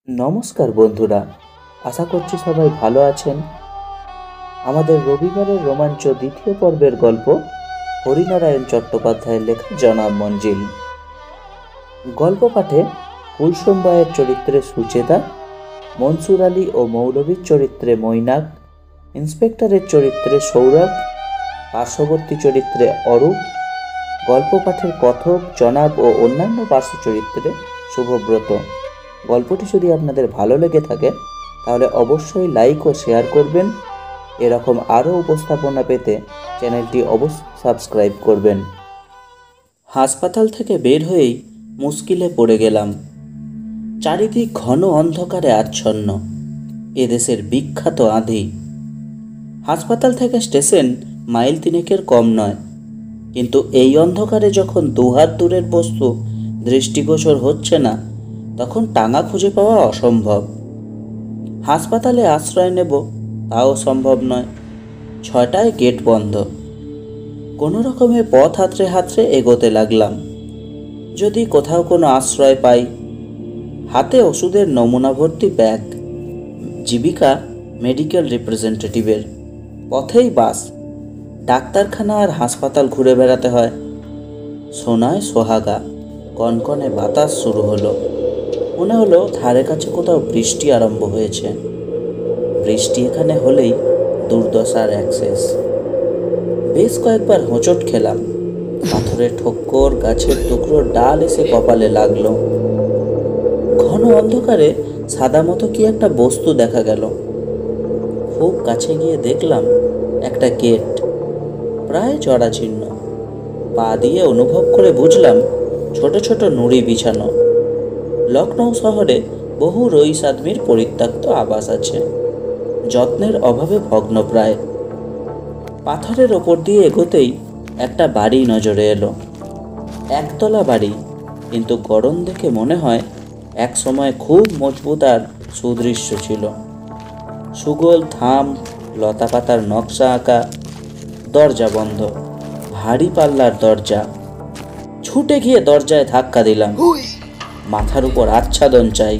নমস্কার বন্ধুরা, আশা করছি সবাই ভালো আছেন। আমাদের রবিবারের রোমাঞ্চ দ্বিতীয় পর্বের গল্প হরিনারায়ণ চট্টোপাধ্যায়ের লেখা জনাব মঞ্জিল। গল্প পাঠে কুলসুম বাইয়ের চরিত্রে সুচেতা, মনসুর আলী ও মৌলভীর চরিত্রে মৈনাক, ইন্সপেক্টরের চরিত্রে সৌরভ, পার্শ্ববর্তী চরিত্রে অরূপ, গল্প পাঠের কথক, জনাব ও অন্যান্য পার্শ্ব চরিত্রে শুভব্রত। গল্পটি যদি আপনাদের ভালো লেগে থাকে তাহলে অবশ্যই লাইক ও শেয়ার করবেন। এরকম আরও উপস্থাপনা পেতে চ্যানেলটি অবশ্যই সাবস্ক্রাইব করবেন। হাসপাতাল থেকে বের হয়েই মুশকিলে পড়ে গেলাম। চারিদিক ঘন অন্ধকারে আচ্ছন্ন, এদেশের বিখ্যাত আঁধি। হাসপাতাল থেকে স্টেশন মাইল তিনেকের কম নয়, কিন্তু এই অন্ধকারে যখন দুহাত দূরের বস্তু দৃষ্টিগোচর হচ্ছে না, তখন টাঙা খুঁজে পাওয়া অসম্ভব। হাসপাতালে আশ্রয় নেব তাও সম্ভব নয়। 6টায় গেট বন্ধ। কোনো রকমে পথ হাতড়ে হাতড়ে এগোতে লাগলাম, যদি কোথাও কোনো আশ্রয় পাই। হাতে ওষুধের নমুনা ভর্তি ব্যাগ, জীবিকা মেডিকেল রিপ্রেজেন্টেটিভের। পথেই বাস, ডাক্তারখানা আর হাসপাতাল ঘুরে বেড়াতে হয়। সোনায় সোহাগা, কনকনে বাতাস শুরু হলো। মনে হলো ধারে কাছে কোথাও বৃষ্টি আরম্ভ হয়েছে। বৃষ্টি এখানে হলেই দুর্দশার অ্যাক্সেস। বেশ কয়েকবার হোঁচট খেলাম। পাথরের ঠোক্কর, গাছের টুকরোর ডাল এসে কপালে লাগলো। ঘন অন্ধকারে সাদা মতো কি একটা বস্তু দেখা গেল। খুব কাছে গিয়ে দেখলাম একটা গেট, প্রায় জরাজীর্ণ। পা দিয়ে অনুভব করে বুঝলাম ছোট ছোট নুড়ি বিছানো। লখনৌ শহরে বহু রইস আদমির পরিত্যক্ত আবাস আছে, যত্নের অভাবে ভগ্নপ্রায়। পাথরের ওপর দিয়ে এগোতেই একটা বাড়ি নজরে এলো। একতলা বাড়ি, কিন্তু গড়ন দেখে মনে হয় এক সময় খুব মজবুত আর সুদৃশ্য ছিল। সুগোল থাম, লতাপাতার নকশা আঁকা। দরজা বন্ধ, ভারী পাল্লার দরজা। ছুটে গিয়ে দরজায় ধাক্কা দিলাম। মাথার উপর আচ্ছাদন চাই,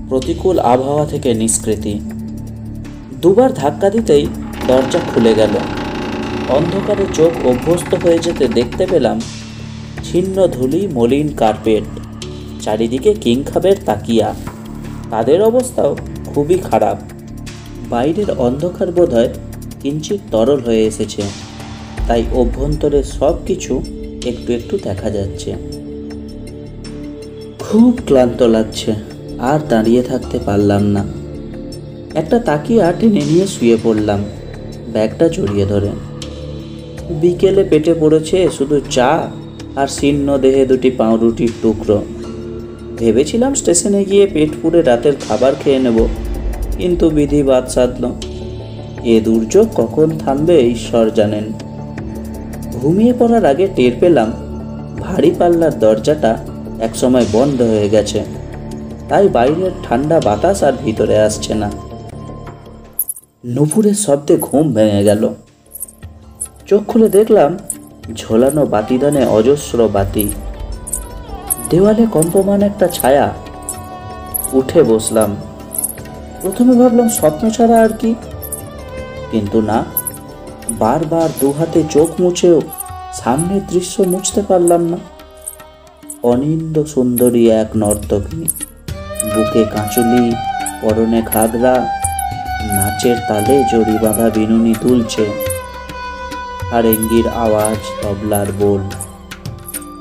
প্রতিকূল আবহাওয়া থেকে নিষ্কৃতি। দুবার ধাক্কা দিতেই দরজা খুলে গেল। অন্ধকারে চোখ অভ্যস্ত হয়ে যেতে দেখতে পেলাম ছিন্ন ধুলি, মলিন কার্পেট, চারিদিকে কিংখাবের তাকিয়া। তাদের অবস্থাও খুবই খারাপ। বাইরের অন্ধকার বোধহয় কিঞ্চিত তরল হয়ে এসেছে, তাই অভ্যন্তরে সব কিছু একটু একটু দেখা যাচ্ছে। খুব ক্লান্ত লাগছে, আর দাঁড়িয়ে থাকতে পারলাম না। একটা তাকিয়া টেনে নিয়ে শুয়ে পড়লাম, ব্যাগটা জড়িয়ে ধরে। বিকেলে পেটে পড়েছে শুধু চা আর শীর্ণ দেহে দুটি পাউরুটির টুকরো। ভেবেছিলাম স্টেশনে গিয়ে পেট পুড়ে রাতের খাবার খেয়ে নেব, কিন্তু বিধি বাদ সাধল। এ দুর্যোগ কখন থামবে ঈশ্বর জানেন। ঘুমিয়ে পড়ার আগে টের পেলাম ভারী পাল্লার দরজাটা একসময় বন্ধ হয়ে গেছে, তাই বাইরের ঠান্ডা বাতাস আর ভিতরে আসছে না। নুপুরের শব্দে ঘুম ভেঙে গেল। চোখ খুলে দেখলাম ঝোলানো বাতিদানে অজস্র বাতি, দেওয়ালে কম্পমান একটা ছায়া। উঠে বসলাম। প্রথমে ভাবলাম স্বপ্ন ছাড়া আর কি, কিন্তু না। বারবার দু হাতে চোখ মুছেও সামনের দৃশ্য মুছতে পারলাম না। অনিন্দ সুন্দরী এক নর্তকী, বুকে কাঁচুলি, পরনে ঘাগরা, নাচের তালে জড়ি বাঁধা বিনুনি তুলছে। হারেঙ্গির আওয়াজ, তবলার বোল।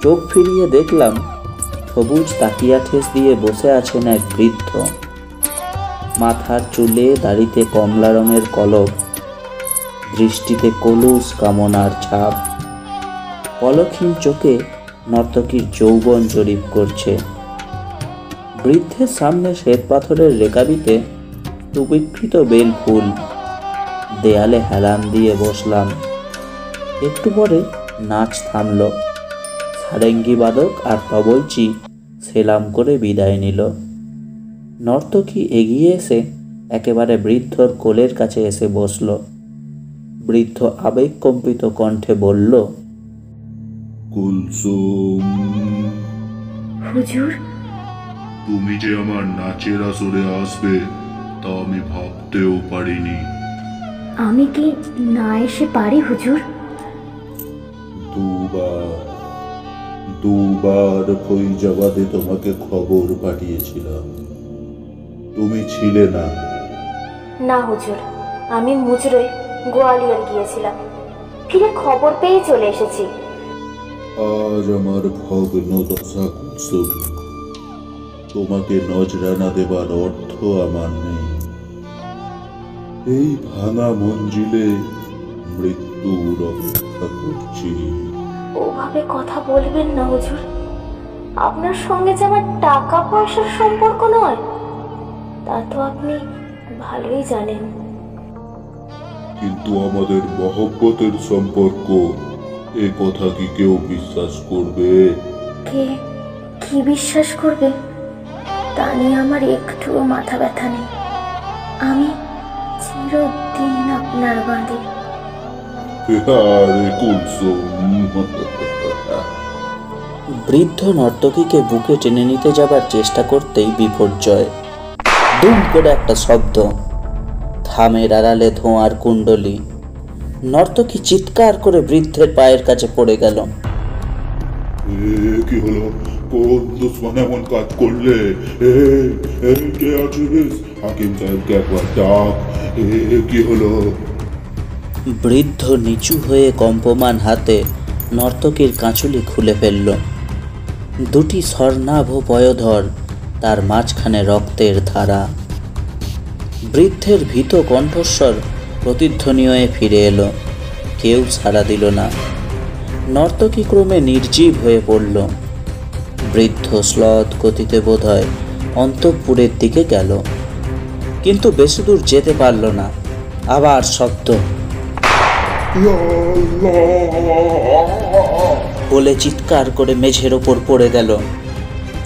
চোখ ফিরিয়ে দেখলাম সবুজ তাকিয়া ঠেস দিয়ে বসে আছেন এক বৃদ্ধ। মাথার চুলে দাড়িতে কমলা রঙের কলপ, দৃষ্টিতে কলুষ কামনার ছাপ। পলকহীন চোখে নর্তকীর যৌবন জরিপ করছে। বৃদ্ধের সামনে শ্বেত পাথরের রেকাবিতে সুবিকৃত বেল ফুল। দেয়ালে হেলান দিয়ে বসলাম। একটু পরে নাচ থামল। সারেঙ্গি বাদক আর তবলচি সেলাম করে বিদায় নিল। নর্তকী এগিয়ে এসে একেবারে বৃদ্ধর কোলের কাছে এসে বসল। বৃদ্ধ আবেগকম্পিত কণ্ঠে বলল, কুলসুম। হুজুর, তুমি যে আমার নাচের আসরে আসবে তা আমি ভাবতেও পারিনি। আমি কি না এসে পারি হুজুর? দুবার দুবার ফৈজাবাদে তোমাকে খবর পাঠিয়েছিলাম, তুমি ছিলে না। না হুজুর, আমি মুজরোয় গোয়ালিয়র গিয়েছিলাম, ফিরে খবর পেয়ে চলে এসেছি। আজ আমার ভগ্ন দশা কুৎসুম, তোমাকে নজরানা দেবার অর্থ আমার নেই। এই ভাঙা মঞ্জিলে মৃত্যুর অপেক্ষা করছি। ওভাবে কথা বলবেন না হুজুর, আপনার সঙ্গে যে আমার টাকা পয়সার সম্পর্ক নয় তা তো আপনি ভালোই জানেন। কিন্তু আমাদের মহব্বতের সম্পর্ক, এ কথা কি কেউ বিশ্বাস করবে? কে কি বিশ্বাস করবে তা নিয়ে আমার একটুও মাথা ব্যথা নেই। আমি চিরদিন আপনার বাঁধে। আরে কুলসুম, বৃদ্ধ নর্তকীকে বুকে টেনে নিতে যাবার চেষ্টা করতেই বিপর্যয়। দুম করে একটা শব্দ, থামের আড়ালে ধোঁয়ার কুণ্ডলী। নর্তকী চিৎকার করে বৃদ্ধের পায়ের কাছে পড়ে গেল। কি হলো? কোন দুশ্মন এমন কাজ করলে? কে আছিস? হাকিম সাহেবকে একবার ডাক। কি হলো? বৃদ্ধ নিচু হয়ে কম্পমান হাতে নর্তকীর কাঁচুলি খুলে ফেলল। দুটি স্বর্ণাভ পয়োধর, তার মাঝখানে রক্তের ধারা। বৃদ্ধের ভীত কণ্ঠস্বর প্রতিধ্বনি হয়ে ফিরে এলো। কেউ সাড়া দিল না। নর্তকী ক্রমে নির্জীব হয়ে পড়ল। বৃদ্ধ শ্লথ গতিতে বোধহয় অন্তঃপুরের দিকে গেল, কিন্তু বেশি দূর যেতে পারল না। আবার শব্দ, বলে চিৎকার করে মেঝের ওপর পড়ে গেল।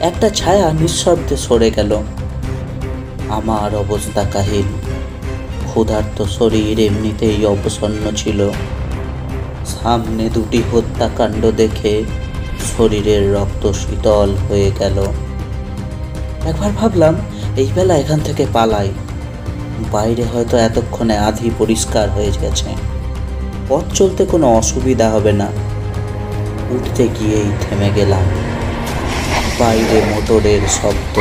একটা ছায়া নিঃশব্দে সরে গেল। আমার অবস্থা কাহিল। ক্ষুধার্ত শরীর এমনিতেই অবসন্ন ছিল। সামনে দুটি হত্যাকাণ্ড দেখে শরীরের রক্ত শীতল হয়ে গেল। একবার ভাবলাম এই বেলা এখান থেকে পালাই। বাইরে হয়তো এতক্ষণে আধি পরিষ্কার হয়ে গেছে, পথ চলতে কোনো অসুবিধা হবে না। উঠতে গিয়েই থেমে গেলাম। বাইরে মোটরের শব্দ,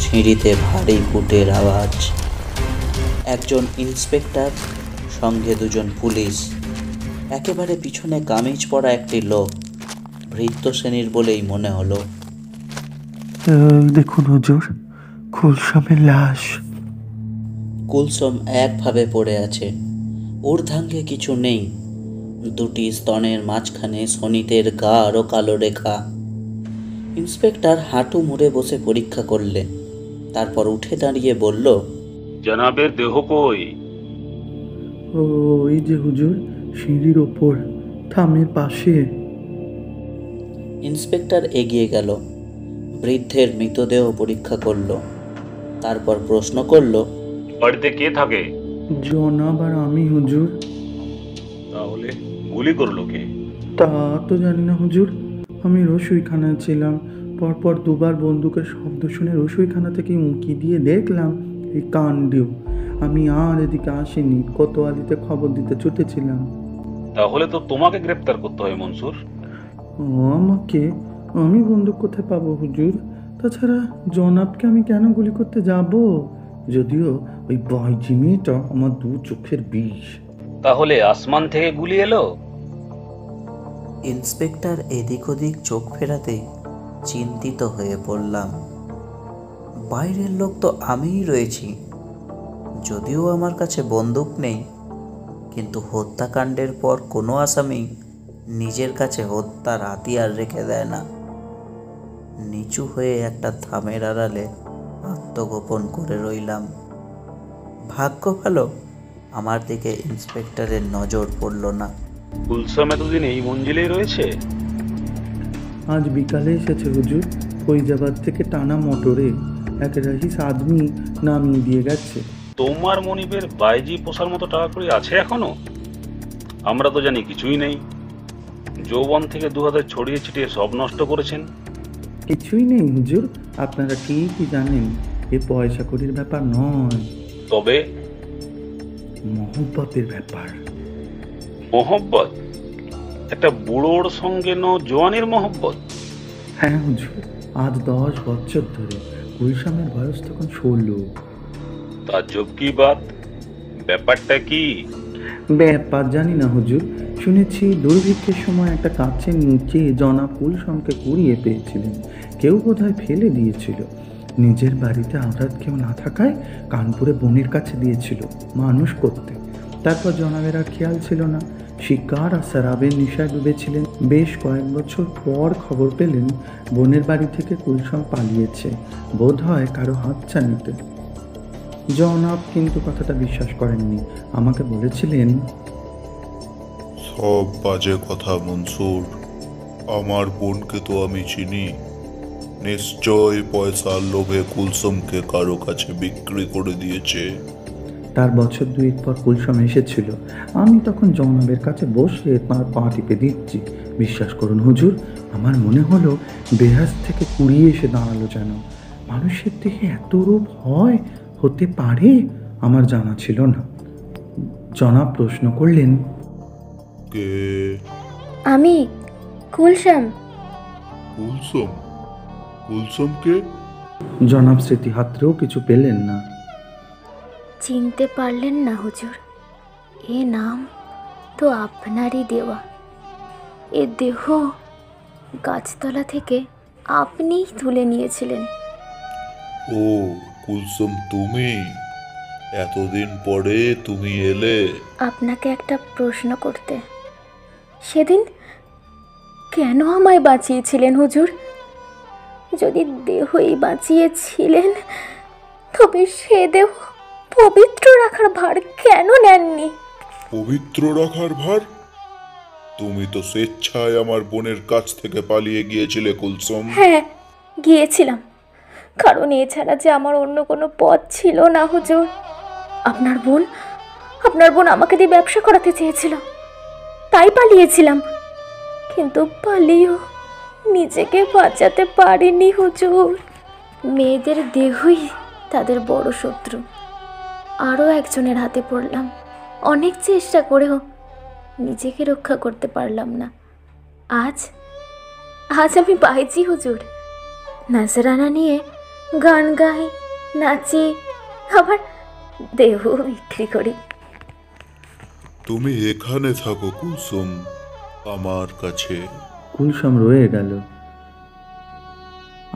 সিঁড়িতে ভারী বুটের আওয়াজ। একজন ইন্সপেক্টর, সঙ্গে দুজন পুলিশ, একেবারে পিছনে কামিজ পরা একটি লোক, বৃদ্ধ শ্রেণীর বলেই মনে হলো। দেখুন হুজুর, কুলসুমের লাশ। কুলসুম একভাবে পড়ে আছে, ঊর্ধ্বাঙ্গে কিছু নেই। দুটি স্তনের মাঝখানে শনিতের গাঢ় কালো রেখা। ইন্সপেক্টর হাঁটু মুড়ে বসে পরীক্ষা করলে, তারপর উঠে দাঁড়িয়ে বলল, জনাবের দেহ কই? ওই যে হুজুর, সিঁড়ির ওপর, থামের পাশে। ইন্সপেক্টর এগিয়ে গেল, বৃদ্ধের মৃতদেহ পরীক্ষা করল, তারপর প্রশ্ন করল, বাড়িতে কে থাকে? জনাব আর আমি হুজুর। তাহলে গুলি করলো কে? তা তো জানি না হুজুর, আমি রসুইখানায় ছিলাম। পরপর দুবার বন্দুকের শব্দ শুনে রসুইখানা থেকে উঁকি দিয়ে দেখলাম এই কাণ্ড। আমি আর এদিকে আসিনি, কোতোয়ালিতে খবর দিতে ছুটেছিলাম। তাহলে তো তোমাকে গ্রেপ্তার করতে হয় মনসুর। আমাকে? আমি বন্দুক কোথায় পাবো হুজুর? তাছাড়া জনাবকে আমি কেন গুলি করতে যাব? যদিও ওই বাইজি মেয়েটা আমার দু চোখের বিষ। তাহলে আসমান থেকে গুলি এলো? ইন্সপেক্টর এদিক ওদিক চোখ ফেরাতেই চিন্তিত হয়ে পড়লাম। বাইরের লোক তো আমিই রয়েছি, যদিও আমার কাছে বন্দুক নেই, কিন্তু হত্যাকাণ্ডের পর কোনো আসামি নিজের কাছে হত্যার হাতিয়ার রেখে দেয় না। নিচু হয়ে একটা থামের আড়ালে আত্মগোপন করে রইলাম। ভাগ্য ভালো, আমার দিকে ইন্সপেক্টরের নজর পড়ল না। কুলসুম এতদিন এই মঞ্জিলেই রয়েছে? আজ বিকালে এসেছে হুজুর, ফৈজাবাদ থেকে টানা মোটরে। এক রাহিস আদমি নামিয়ে দিয়ে গেছে। তোমার মনিবের বাইজি পোষার মতো টাকা কড়ি আছে এখনো? আমরা তো জানি কিছুই নেই। যৌবন থেকে 2 হাতে ছড়িয়ে ছিটিয়ে সব নষ্ট করেছেন। কিছুই নেই হুজুর, আপনারা ঠিকই জানেন এ পয়সা কড়ির ব্যাপার নয়, তবে মহব্বতের ব্যাপার। মহব্বত? একটা বুড়োর সঙ্গে জোয়ানের মহব্বত? হ্যাঁ হুজুর, আজ 10 বছর ধরে। গুলশামের বয়স তখন 16। তাজ্জব কি বাত, ব্যাপারটা কি? ব্যাপার জানি না হুজুর, শুনেছি দুর্ভিক্ষের সময় একটা গাছের নিচে জনাব গুলশামকে কুড়িয়ে পেয়েছিলেন। কেউ বোধহয় ফেলে দিয়েছিল। নিজের বাড়িতে আওরাত কেউ না থাকায় কানপুরে বোনের কাছে দিয়েছিল মানুষ করতে। তারপর জনাবের আর খেয়াল ছিল না, শিকার আর শরাবের নেশায় ডুবেছিলেন। বেশ কয়েক বছর পর খবর পেলেন বোনের বাড়ি থেকে কুলশাম পালিয়েছে, বোধ হয় কারো হাতছানিতে। জনাব কিন্তু কথাটা বিশ্বাস করেননি, আমাকে বলেছিলেন, সব বাজে কথা মনসুর। আমার বোনকে তো আমি চিনি, নিশ্চয় পয়সার লোভে কুলসুমকে কারো কাছে বিক্রি করে দিয়েছে। তার বছর 2 পর কুলশাম এসেছিল। আমি তখন জনাবের কাছে বসে তাঁর পা টিপে দিচ্ছি। বিশ্বাস করুন হুজুর, আমার মনে হলো বেহাজ থেকে কুড়িয়ে এসে দাঁড়ালো যেন। মানুষের দেহে এত রূপ হতে পারে আমার জানা ছিল না। জনাব প্রশ্ন করলেন, কে? আমি কুলশাম। কুলসুম? কুলসুমকে? জনাব স্মৃতিহাত্রেও কিছু পেলেন না। চিনতে পারলেন না হুজুর? এ নাম তো আপনারই দেওয়া। এ দেহ গাছতলা থেকে আপনিই তুলে নিয়েছিলেন। ও কুলসুম, তুমি? এতদিন পরে তুমি এলে? আপনাকে একটা প্রশ্ন করতে। সেদিন কেন আমায় বাঁচিয়েছিলেন হুজুর? যদি দেহই বাঁচিয়েছিলেন, তবে সে দেহ পবিত্র রাখার ভার কেন নেননি? পবিত্র রাখার ভার? তুমি তো স্বেচ্ছায় আমার বোনের কাছ থেকে পালিয়ে গিয়েছিলে কুলসুম। হ্যাঁ, গিয়েছিলাম, কারণ এছাড়া যে আমার অন্য কোনো পথ ছিল না হুজুর। আপনার বোন আমাকে দিয়ে ব্যবসা করাতে চেয়েছিল, তাই পালিয়েছিলাম। কিন্তু পালিয়েও নিজেকে বাঁচাতে পারিনি হুজুর। মেয়েদের দেহই তাদের বড় শত্রু। আরও একজনের হাতে পড়লাম। অনেক চেষ্টা করেও নিজেকে রক্ষা করতে পারলাম না। আজ আমি বাইজি হুজুর। নাজরানা নিয়ে গান গাই, নাচি, আবার দেহ বিক্রি করি। তুমি এখানে থাকো কুলসুম, আমার কাছে। কুলশাম রয়ে গেল।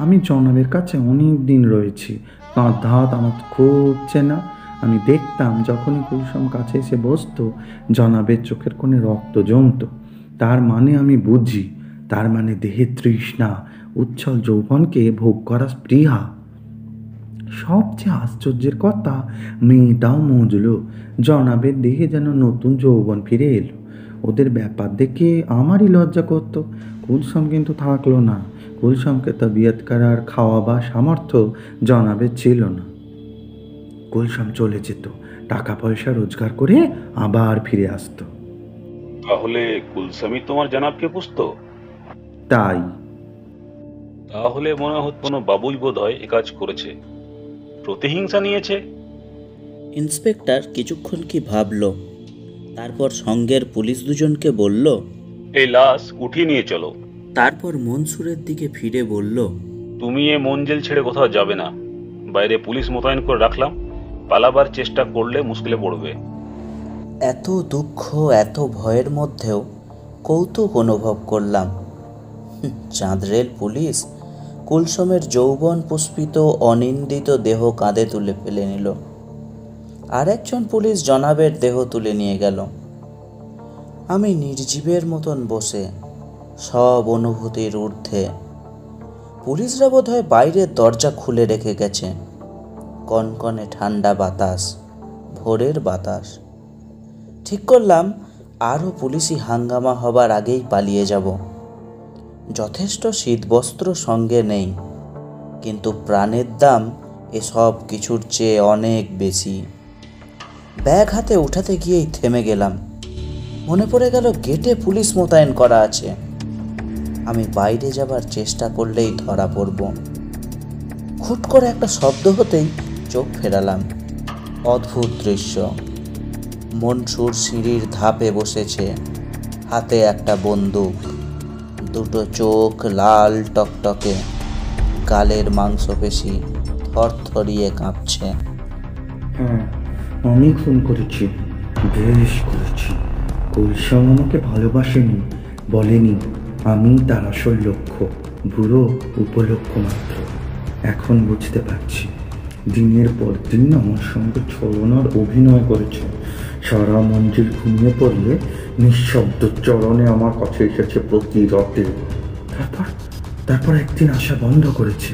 আমি জনাবের কাছে অনেক দিন রয়েছি। তাঁর ধাত আমার খুব চেনা। আমি দেখতাম যখনই কুলশাম কাছে এসে বসতো, জনাবের চোখের কোণে রক্ত জমতো। তার মানে আমি বুঝি, তার মানে দেহের তৃষ্ণা, উচ্ছল যৌবনকে ভোগ করা স্পৃহা। সবচেয়ে আশ্চর্যের কথা, মেয়েটাও মজলো। জনাবের দেহে যেন নতুন যৌবন ফিরে এলো। ওদের ব্যাপার দেখে আমারই লজ্জা করতো। কুলশাম কিন্তু থাকলো না। কুলশামকে তবিয়ত করার খাওয়াবা সামর্থ্য জনাবের ছিল না। কুলশাম চলে যেত, টাকা পয়সা রোজগার করে আবার ফিরে আসতো। তাহলে কুলসামি তোমার জানাবকে পুষতো? তাই তাহলে মনে হতো কোনো বাবুই বোধ হয় এ কাজ করেছে, প্রতিহিংসা নিয়েছে। ইন্সপেক্টর কিছুক্ষণ কি ভাবল, তারপর সঙ্গের পুলিশ দুজনকে বলল, এই লাশ উঠিয়ে নিয়ে চলো। তারপর মনসুরের দিকে ফিরে বলল, তুমি এ মঞ্জিল ছেড়ে কোথাও যাবে না। বাইরে পুলিশ মোতায়েন করে রাখলাম, পালাবার চেষ্টা করলে মুশকিলে পড়বে। এত দুঃখ, এত ভয়ের মধ্যেও কৌতুক অনুভব করলাম। চাঁদরেল পুলিশ কুলসুমের যৌবন পুষ্পিত অনিন্দিত দেহ কাঁধে তুলে ফেলে নিল। আর একজন পুলিশ জনাবের দেহ তুলে নিয়ে গেল। আমি নির্জীবের মতন বসে, সব অনুভূতির ঊর্ধ্বে। পুলিশরা বোধহয় বাইরের দরজা খুলে রেখে গেছে। কনকনে ঠান্ডা বাতাস, ভোরের বাতাস। ঠিক করলাম আরও পুলিশি হাঙ্গামা হবার আগেই পালিয়ে যাব। যথেষ্ট শীতবস্ত্র সঙ্গে নেই, কিন্তু প্রাণের দাম এসব কিছুর চেয়ে অনেক বেশি। ব্যাগ হাতে উঠাতে গিয়েই থেমে গেলাম। মনে পড়ে গেল গেটে পুলিশ মোতায়েন করা আছে। আমি বাইরে যাবার চেষ্টা করলেই ধরা পড়ব। খুট করে একটা শব্দ হতেই চোখ ফেরালাম। অদ্ভুত দৃশ্য। মনসুর সিঁড়ির ধাপে বসেছে, হাতে একটা বন্দুক, দুটো চোখ লাল টকটকে, গালের মাংসপেশি থরথরিয়ে কাঁপছে। হ্যাঁ, আমি খুন করেছি, বেশ করেছি। কুলসুম আমাকে ভালোবাসেনি, বলেনি আমি তার আসল লক্ষ্য, বুড়ো উপলক্ষ মাত্র। এখন বুঝতে পারছি, দিনের পর দিন আমার সঙ্গে ছলনার অভিনয় করেছে। সারা মঞ্জিল ঘুমিয়ে পড়লে নিঃশব্দ চরণে আমার কাছে এসেছে প্রতি রাতে। তারপর একদিন আসা বন্ধ করেছে।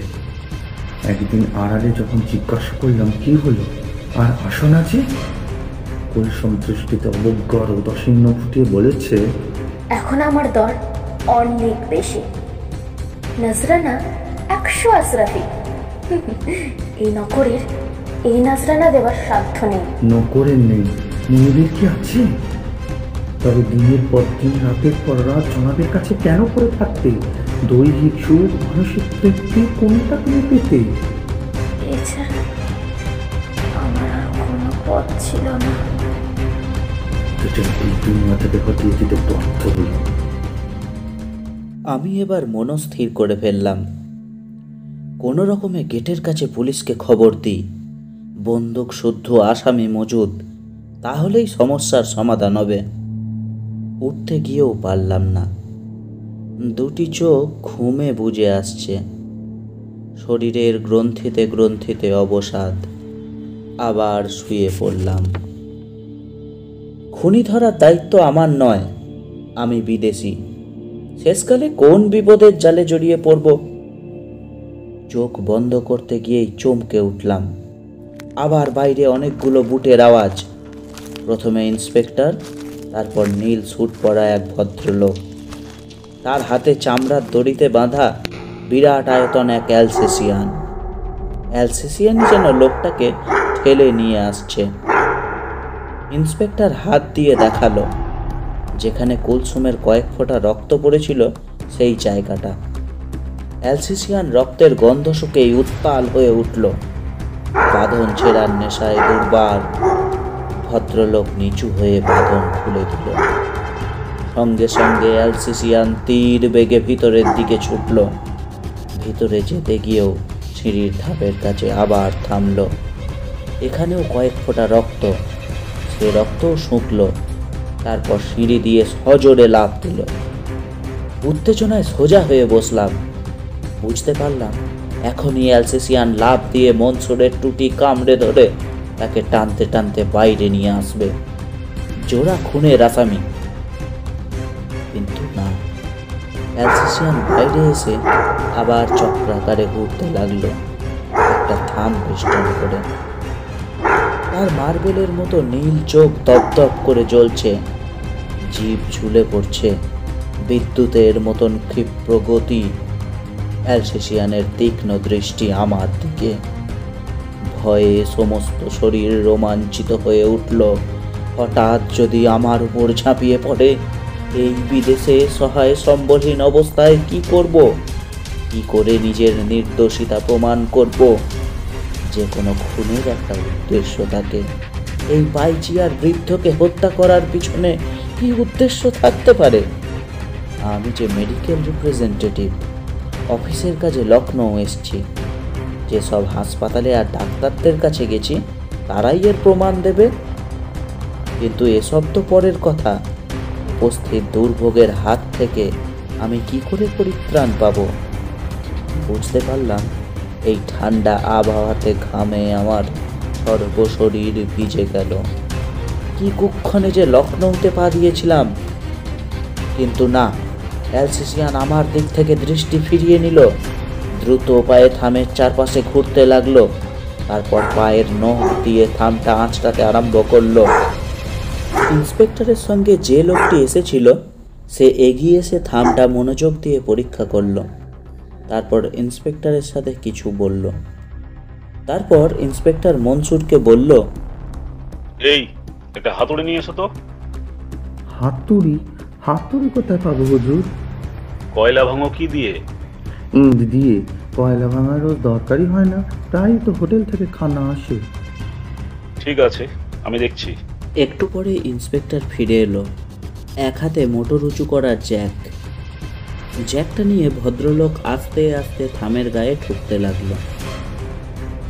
একদিন আড়ালে যখন জিজ্ঞাসা করলাম কি হলো, আর আসো না যে, কুলসুম দৃষ্টিতে অবজ্ঞার উদাসীন্য ফুটিয়ে বলেছে, এখন আমার দর অনেক বেশি। নজরানা 100 আশরাফি। এই নকরের এই নজরানা দেওয়ার সাধ্য নেই। নকরের নেই, মনিবের কি আছে? তবে দিনের পর দিন, রাতের পর রাত জনাবের কাছে কেন করে থাকতে? দৈহিক সুখ, মানসিক তৃপ্তি কোনটা তুমি পেতে? এছাড়া আমার আর কোনো পথ ছিল না। এই দুনিয়া থেকে হটিয়ে দিতে বাধ্য হলাম। আমি এবার মনস্থির করে ফেললাম, কোনো রকমে গেটের কাছে পুলিশকে খবর দিই, বন্দুক শুদ্ধ আসামি মজুদ, তাহলেই সমস্যার সমাধান হবে। উঠতে গিয়েও পারলাম না, দুটি চোখ ঘুমে বুজে আসছে, শরীরের গ্রন্থিতে গ্রন্থিতে অবসাদ। আবার শুয়ে পড়লাম। খুনি ধরার দায়িত্ব আমার নয়, আমি বিদেশি, শেষকালে কোন বিপদের জালে জড়িয়ে পড়ব। চোখ বন্ধ করতে গিয়েই চমকে উঠলাম। আবার বাইরে অনেকগুলো বুটের আওয়াজ। প্রথমে ইন্সপেক্টর, তারপর নীল স্যুট পরা এক ভদ্রলোক, তার হাতে চামড়ার দড়িতে বাঁধা বিরাট আয়তন এক অ্যালসেসিয়ানই যেন লোকটাকে ঠেলে নিয়ে আসছে। ইন্সপেক্টর হাত দিয়ে দেখালো, যেখানে কুলসুমের কয়েক ফোঁটা রক্ত পড়েছিল সেই জায়গাটা। অ্যালসেসিয়ান রক্তের গন্ধ শুকেই উত্তাল হয়ে উঠল, বাঁধন ছেঁড়ার নেশায় দুর্বার। ভদ্রলোক নিচু হয়ে বাঁধন খুলে দিল। সঙ্গে সঙ্গে অ্যালসেসিয়ান তীর বেগে ভিতরের দিকে ছুটল। ভিতরে যেতে গিয়েও সিঁড়ির ধাপের কাছে আবার থামল। এখানেও কয়েক ফোঁটা রক্ত, সে রক্তও শুকল। তারপর সিঁড়ি দিয়ে সজোরে লাফ দিল। উত্তেজনায় সোজা হয়ে বসলাম। বুঝতে পারলাম এখনই অ্যালসেসিয়ান লাফ দিয়ে মনসুরের টুটি কামড়ে ধরে তাকে টানতে টানতে বাইরে নিয়ে আসবে, জোড়া খুনের আসামি। কিন্তু না, অ্যালসেসিয়ান বাইরে এসে আবার চক্রাকারে ঘুরতে লাগলো, একটা থাম পিস্টন করে। তার মার্বেলের মতো নীল চোখ দপদপ করে জ্বলছে, জিভ ঝুলে পড়ছে, বিদ্যুতের মতন ক্ষিপ্র গতি। অ্যালসেসিয়ানের তীক্ষ্ণ দৃষ্টি আমার দিকে। ভয়ে সমস্ত শরীর রোমাঞ্চিত হয়ে উঠল। হঠাৎ যদি আমার উপর ঝাঁপিয়ে পড়ে, এই বিদেশে সহায় সম্বলহীন অবস্থায় কি করব? কি করে নিজের নির্দোষিতা প্রমাণ করব? যে কোনো খুনের একটা উদ্দেশ্য থাকে। এই বাইজিয়ার বৃদ্ধকে হত্যা করার পিছনে কি উদ্দেশ্য থাকতে পারে? আমি যে মেডিকেল রিপ্রেজেন্টেটিভ, অফিসের কাজে লখনৌ এসেছি। যেসব হাসপাতালে আর ডাক্তারদের কাছে গেছি তারাই এর প্রমাণ দেবে। কিন্তু এসব তো পরের কথা। উপস্থিত দুর্ভোগের হাত থেকে আমি কি করে পরিত্রাণ পাব? বুঝতে পারলাম এই ঠান্ডা আবহাওয়াতে ঘামে আমার সর্বশরীর ভিজে গেল। কি কুক্ষণে যে লখনৌতে পা দিয়েছিলাম। কিন্তু না, অ্যালসেসিয়ান আমার দিক থেকে দৃষ্টি ফিরিয়ে নিল। দ্রুত পায়ে থামের চারপাশে ঘুরতে লাগলো, তারপর পায়ের নখ দিয়ে থামটা আঁচড়াতে আরম্ভ করলো। ইন্সপেক্টরের সঙ্গে যে লোকটি এসেছিল সে এগিয়ে এসে থামটা মনোযোগ দিয়ে পরীক্ষা করলো। তারপর ইন্সপেক্টরের সাথে কিছু বলল। তারপর ইন্সপেক্টর মনসুরকে বলল, এই একটা হাতুড়ি নিয়ে এসো তো। হাতুড়ি? হাতুড়ি কোথায় পাবো হুজুর? কয়লা ভাঙো কি দিয়ে? ইট দিয়ে। কয়লা ভাঙার রোজ দরকারই হয় না, তাই তো হোটেল থেকে খানা আসে। ঠিক আছে, আমি দেখছি। একটু পরে ইন্সপেক্টর ফিরে এলো, এক হাতে মোটর উঁচু করার জ্যাকটা নিয়ে ভদ্রলোক আস্তে আস্তে থামের গায়ে ঠুকতে লাগলো।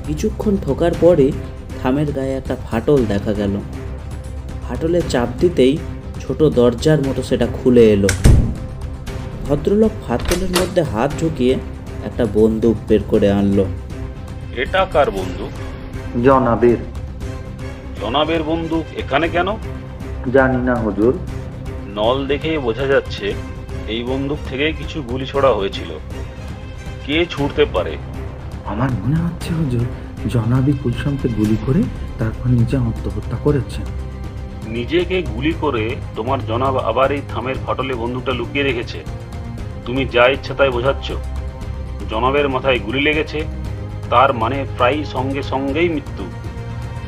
কিছুক্ষণ ঠোকার পরে থামের গায়ে একটা ফাটল দেখা গেল। ফাটলে চাপ দিতেই ছোট দরজার মতো সেটা খুলে এলো। ভদ্রলোক ফাটলের মধ্যে হাত ঢুকিয়ে একটা বন্দুক বের করে আনলো। এটা কার বন্দুক? জনাবের। জনাবের বন্দুক এখানে কেন? জানি না হুজুর। নল দেখেই বোঝা যাচ্ছে এই বন্দুক থেকে কিছু গুলি ছোড়া হয়েছিল। কে ছুটতে পারে? আমার মনে হচ্ছে হুজুর, জনাবি কুলসুমকে গুলি করে তারপর নিজে আত্মহত্যা করেছেন। নিজেকে গুলি করে তোমার জনাব আবার এই থামের ফাটলে বন্দুকটা লুকিয়ে রেখেছে। তুমি যা ইচ্ছা তাই বোঝাচ্ছ। জনাবের মাথায় গুলি লেগেছে, তার মানে প্রায় সঙ্গে সঙ্গেই মৃত্যু।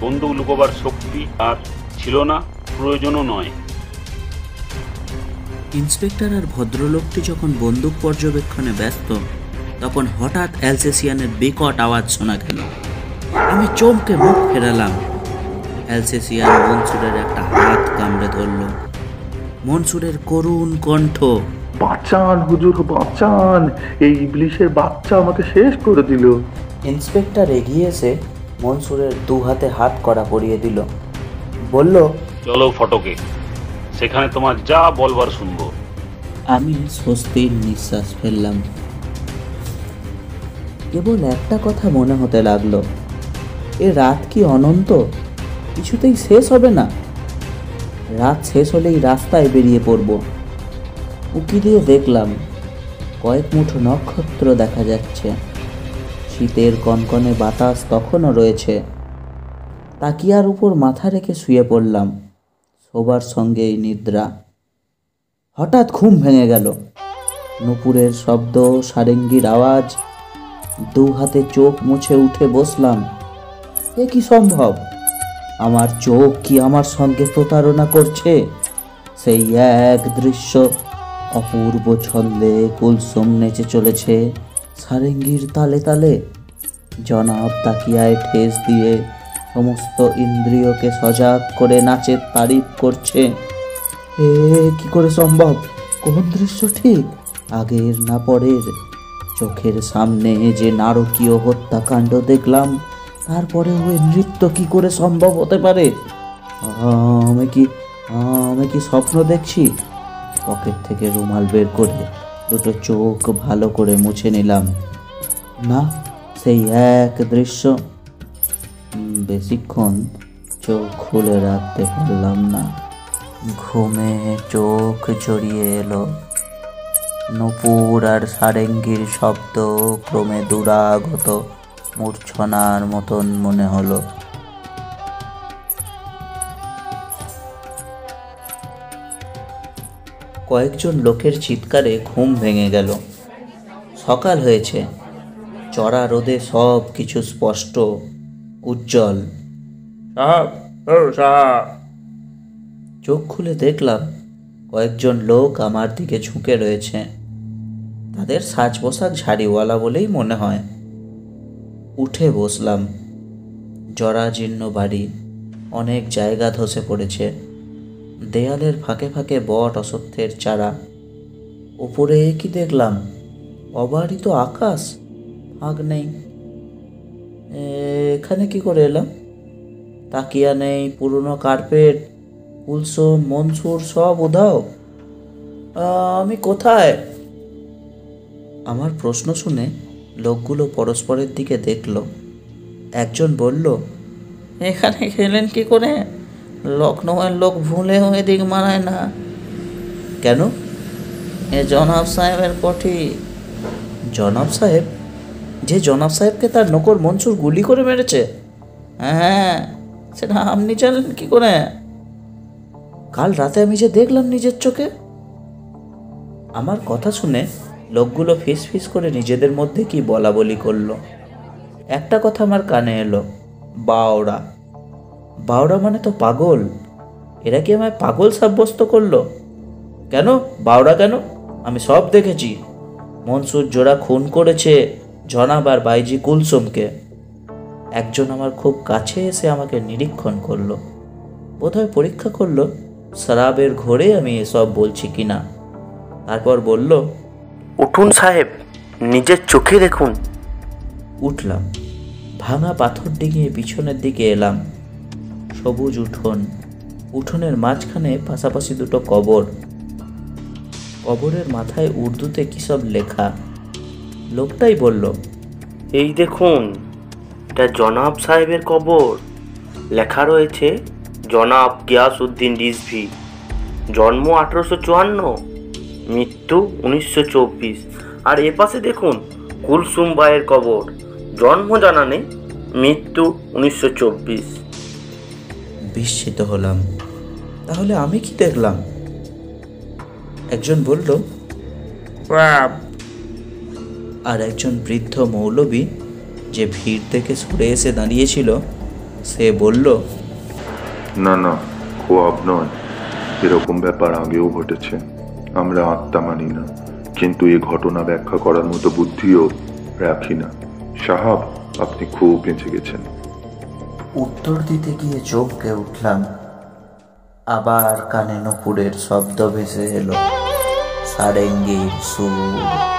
বন্দুক লুকোবার শক্তি আর ছিল না, প্রয়োজনও নয়। ইন্সপেক্টর আর ভদ্রলোকটি যখন বন্দুক পর্যবেক্ষণে ব্যস্ত, তখন হঠাৎ অ্যালসেসিয়ানের বিকট আওয়াজ শোনা গেল। আমি চমকে মুখ ফেরালাম। অ্যালসেসিয়ান মনসুরের একটা হাত কামড়ে ধরল। মনসুরের করুণ কণ্ঠ, বাঁচান হুজুর, বাঁচান, এই ইবলিশের বাচ্চা আমাকে শেষ করে দিল। ইন্সপেক্টর এগিয়ে এসে মনসুরের দু হাতে হাত কড়া পরিয়ে দিল। বলল, চলো ফটকে, সেখানে তোমার যা বলবার শুনবো। আমি স্বস্তির নিঃশ্বাস ফেললাম। কেবল একটা কথা মনে হতে লাগলো, এ রাত কি অনন্ত? কিছুতেই শেষ হবে না। রাত শেষ হলেই রাস্তায় বেরিয়ে পড়ব। উঁকি দিয়ে দেখলাম কয়েক মুঠো নক্ষত্র দেখা যাচ্ছে। শীতের কনকনে বাতাস তখনও রয়েছে। তাকিয়ার উপর মাথা রেখে শুয়ে পড়লাম। সবার সঙ্গেই নিদ্রা। হঠাৎ ঘুম ভেঙে গেল। নুপুরের শব্দ, সারেঙ্গির আওয়াজ। দু হাতে চোখ মুছে উঠে বসলাম। এ কি সম্ভব? আমার চোখ কি আমার সঙ্গে প্রতারণা করছে? সেই এক দৃশ্য, অপূর্ব ছন্দে কুলসুম নেচে চলেছে সারেঙ্গির তালে তালে। জনাব তাকিয়ায় ঠেস দিয়ে সমস্ত ইন্দ্রিয়কে সজাগ করে নাচের তারিফ করছে। এ কি করে সম্ভব? কোন দৃশ্য ঠিক, আগের না পরের? চোখের সামনে যে নারকীয় হত্যাকাণ্ড দেখলাম, তারপরে ওই নৃত্য কি করে সম্ভব হতে পারে? আমি কি স্বপ্ন দেখছি? পকেট থেকে রুমাল বের করে দুটো চোখ ভালো করে মুছে নিলাম। না, সেই এক দৃশ্য। বেশিক্ষণ চোখ খুলে রাখতে পারলাম না। ঘুমে চোখ জড়িয়ে এলো। নুপুর আর সারেঙ্গির শব্দ ক্রমে দুরাগত মূর্ছনার মতন মনে হলো। কয়েকজন লোকের চিৎকারে ঘুম ভেঙে গেল। সকাল হয়েছে। চড়া রোদে সব কিছু স্পষ্ট, উজ্জ্বল। চোখ খুলে দেখলাম কয়েকজন লোক আমার দিকে ঝুঁকে রয়েছে। তাদের সাজ পোশাক ঝাড়িওয়ালা বলেই মনে হয়। উঠে বসলাম। জরাজীর্ণ বাড়ি, অনেক জায়গা ধসে পড়েছে। দেয়ালের ফাঁকে ফাঁকে বট অশ্বত্থের চারা। উপরে কি দেখলাম? অবারিত আকাশ, ফাঁক নেই। এখানে কি করে এলাম? তাকিয়া নেই, পুরনো কার্পেট, কুলসুম, মনসুর সব উধাও। আমি কোথায়? আমার প্রশ্ন শুনে লোকগুলো পরস্পরের দিকে দেখল। একজন বলল, এখানে খেলেন কি করে? লখনৌয়ের লোক ভুলেও এদিক মানায় না। কেন? এ জনাব সাহেবের পটি। জনাব সাহেব? যে জনাব সাহেবকে তার নকর মনসুর গুলি করে মেরেছে? হ্যাঁ, সেটা আপনি জানেন কি করে? কাল রাতে আমি যে দেখলাম নিজের চোখে। আমার কথা শুনে লোকগুলো ফিস ফিস করে নিজেদের মধ্যে কি বলা বলি করলো। একটা কথা আমার কানে এলো, বাওড়া। বাওড়া মানে তো পাগল। এরা কি আমায় পাগল সাব্যস্ত করলো? কেন বাওড়া কেন? আমি সব দেখেছি। মনসুর জোড়া খুন করেছে জনাব আর বাইজি কুলসুমকে। একজন আমার খুব কাছে এসে আমাকে নিরীক্ষণ করলো, বোধহয় পরীক্ষা করলো শরাবের ঘোরে আমি এসব বলছি কিনা। তারপর বলল, উঠুন সাহেব, নিজের চোখে দেখুন। উঠলাম। ভাঙা পাথর ডিঙিয়ে পিছনের দিকে এলাম। সবুজ উঠোন, উঠোনের মাঝখানে পাশাপাশি দুটো কবর। কবরের মাথায় উর্দুতে কী সব লেখা। লোকটাই বলল, এই দেখুন, এটা জনাব সাহেবের কবর। লেখা রয়েছে জনাব গিয়াসউদ্দিন রিজভী, জন্ম 1854, মৃত্যু 1924। আর এ পাশে দেখুন কুলসুম বায়ের কবর, জন্ম জানা নেই, মৃত্যু 1924। বিস্মিত হলাম। তাহলে আমি কি দেখলাম? একজন বলল, আর একজন বৃদ্ধ মৌলবী যে ভিড় থেকে সরে এসে দাঁড়িয়েছিল সে বলল, না না, খোয়াব নয়, এরকম ব্যাপার আগেও ঘটেছে। আমরা আত্মা মানি না, কিন্তু এই ঘটনা ব্যাখ্যা করার মতো বুদ্ধিও রাখি না। সাহাব, আপনি খুব বেঁচে গেছেন। উত্তর দিতে গিয়ে চমকে উঠলাম। আবার কানে নূপুরের শব্দ ভেসে এলো, সারেঙ্গির সুর।